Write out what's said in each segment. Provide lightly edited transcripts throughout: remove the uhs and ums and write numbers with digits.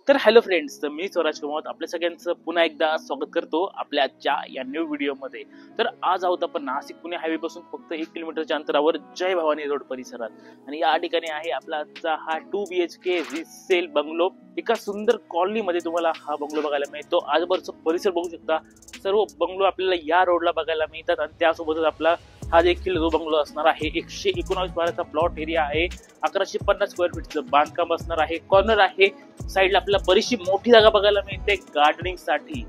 तर hello friends, तर मी स्वराज कमावत आपल्या सगळ्यांचं पुन्हा एकदा स्वागत करतो आपल्या आजच्या या न्यू व्हिडिओमध्ये। तर आज आहोत आपण नाशिक पुणे हायवे पासून फक्त 1 किलोमीटरच्या अंतरावर जय भवानी रोड परिसरात, आणि या ठिकाणी आहे आपला आजचा हा 2 BHK रिसेल बंगलो। एका सुंदर कॉलनी मध्ये तुम्हाला हा बंगलो बघायला मिळतो। आजूबाजूचा परिसर बघू शकता, सर्व बंगलो आपल्याला या रोडला बघायला मिळतात, आणि त्यासोबतच आपला हा देखील जो बंगलो असणार आहे 119 बाराचा प्लॉट एरिया आहे। 1150 स्क्वेअर फीटचं बांधकाम असणार आहे। कॉर्नर आहे, साईडला आपल्याला बरीचशी मोठी जागा बघायला मिळते गार्डनिंग साठी।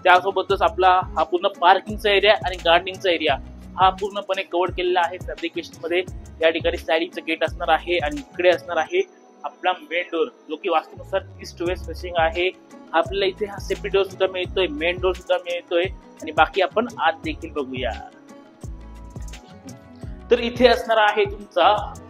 त्यासोबतच आपला हा पूर्ण पार्किंगचा एरिया आणि गार्डनिंगचा एरिया हा पूर्णपणे कव्हर केलेला आहे फॅब्रिकेशन मध्ये। या ठिकाणी स्लायडिंगचं गेट असणार आहे, आणि इकडे असणार आहे आपला मेन डोर, जो की वास्तुनुसार ईस्ट वेस्ट फेसिंग आहे। आपल्याला इथे हा सेफ्टी डोर सुद्धा मिळतोय, मेन डोर सुद्धा मिळतोय, आणि बाकी आपण आत देखील बघूया। तर इथे असणार आहे तुमचा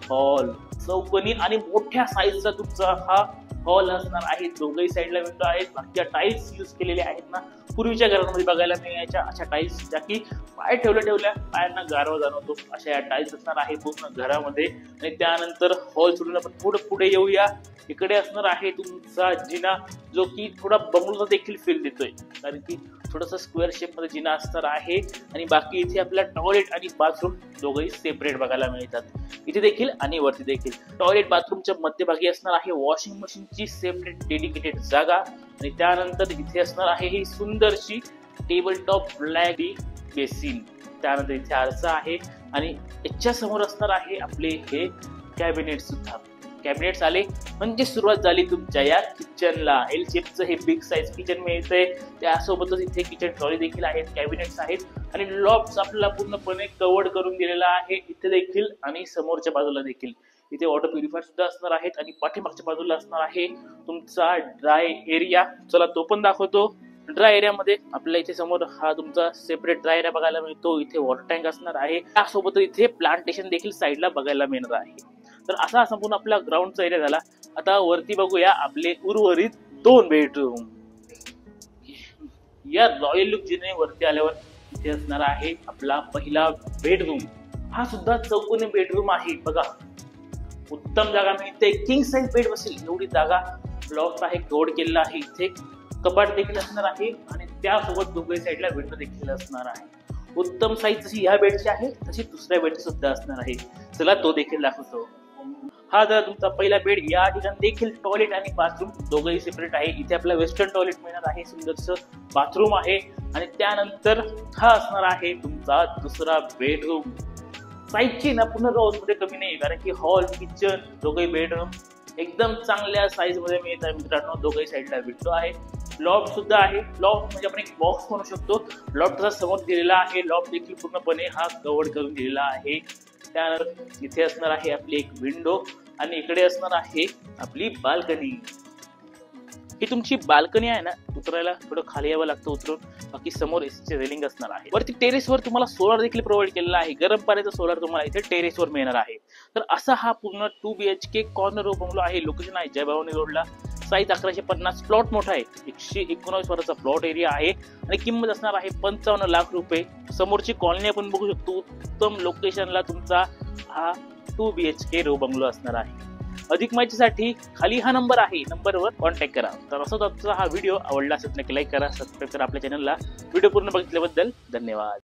हॉल, चौकोनी आणि मोठ्या साईजचा तुमचा हा हॉल असणार आहे। दोघही साईडला विंडो आहेत, बाकी टाईल्स यूज केलेले आहेत ना पूर्वीच्या घरांमध्ये बघायला मिळायच्या अशा टाईल्स, ज्या की पाय ठेवल्या पायांना गारवा जाणवतो, अशा या टाईल्स असणार आहे पूर्ण घरामध्ये। आणि त्यानंतर हॉल सोडून आपण थोडं पुढे येऊया। इकडे असणार आहे तुमचा जिना, जो की थोडा बंगलोचा देखील फील देतोय, कारण की थोडासा स्क्वेअर शेप मध्ये जिना असणार आहे। आणि बाकी इथे आपल्याला टॉयलेट आणि बाथरूम दोघंही सेपरेट बघायला मिळतात, इथे देखील आणि वरती देखील। टॉयलेट बाथरूमच्या मध्यभागी असणार आहे वॉशिंग मशीनची सेपरेट डेडिकेटेड जागा, आणि त्यानंतर इथे असणार आहे ही सुंदरशी टेबल टॉप ब्लॅक बेसिन। त्यानंतर इथे आरसा आहे, आणि याच्या समोर असणार आहे आपले हे कॅबिनेट सुद्धा। कॅबिनेट्स आले म्हणजे सुरुवात झाली तुमच्या या किचनला। एल शेपचं हे बिग साईज किचन मिळतंय, त्यासोबतच इथे किचन ट्रॉली देखील आहेत, कॅबिनेट्स आहेत, आणि लॉफ्ट आपल्याला पूर्णपणे कव्हर्ड करून दिलेला आहे इथे देखील आणि समोरच्या बाजूला देखील। इथे वॉटर प्युरिफायर सुद्धा असणार आहेत, आणि पाठीमागच्या बाजूला असणार आहे तुमचा ड्राय एरिया। चला तो पण दाखवतो। ड्राय एरियामध्ये आपल्याला इथे समोर हा तुमचा सेपरेट ड्राय एरिया बघायला मिळतो, इथे वॉटर टँक असणार आहे, त्यासोबत इथे प्लांटेशन देखील साईडला बघायला मिळणार आहे। तर असा संपूर्ण आपला ग्राउंडचा एरिया झाला। आता वरती बघूया आपले उर्वरित 2 बेडरूम। या रॉयल लुक जिने वरती आल्यावर इथे असणार आहे आपला पहिला बेडरूम। हा सुद्धा चौकोनी बेडरूम आहे, बघा उत्तम जागा मिळते, किंग साइज बेड बसेल एवढी जागा। लॉफ्ट आहे, कव्हर केलेला आहे, इथे कपाट देखील असणार आहे, आणि त्यासोबत दोघे साईडला विंडो देखील असणार आहे। उत्तम साईज जशी ह्या बेडची आहे तशी दुसऱ्या बेडची सुद्धा असणार आहे। चला तो देखील दाखवतो। हा जर तुमचा पहिला बेड, या ठिकाणी देखील टॉयलेट आणि बाथरूम दोघंही सेपरेट आहे। इथे आपल्याला वेस्टर्न टॉयलेट मिळणार आहे, सुंदरसं बाथरूम आहे, आणि त्यानंतर हा असणार आहे तुमचा दुसरा बेडरूम। साईजची ना पूर्ण रोज मध्ये कमी नाही, कारण की हॉल किचन दोघंही बेडरूम एकदम चांगल्या साईज मध्ये मिळतात मित्रांनो। दोघंही साईडला विंडो आहे, लॉफ्ट सुद्धा आहे। लॉफ्ट म्हणजे आपण एक बॉक्स म्हणू शकतो, लॉफ्टचा समोर दिलेला आहे, लॉफ्ट देखील पूर्णपणे हा कव्हर करून दिलेला आहे। त्यानंतर इथे असणार आहे आपली एक विंडो, आणि इकडे असणार आहे आपली बाल्कनी। ही तुमची बाल्कनी आहे ना, उतरायला थोडं खाली यावं लागतं उतरून, बाकी समोर एसीचे रेलिंग असणार आहे। वरती टेरेसवर तुम्हाला सोलार देखील प्रोव्हाइड केलेला आहे, गरम पाण्याचा सोलार तुम्हाला इथे टेरेसवर मिळणार आहे। तर असा हा पूर्ण 2 BHK कॉर्नर बंगलो आहे। लोकेशन आहे जय भवानी रोडला, साईज 1150, प्लॉट मोठा आहे, 119 वरचा प्लॉट एरिया आहे, आणि किंमत असणार आहे 55 लाख रुपये। समोरची कॉलनी आपण बघू शकतो, उत्तम लोकेशनला तुमचा हा 2 BHK बंगलो असणार आहे। अधिक माहितीसाठी खाली हा नंबर आहे, नंबरवर कॉन्टॅक्ट करा। तर असं हा व्हिडिओ आवडला असेल नक्की लाईक करा, सबस्क्राईब करा आपल्या चॅनलला। व्हिडिओ पूर्ण बघितल्याबद्दल धन्यवाद।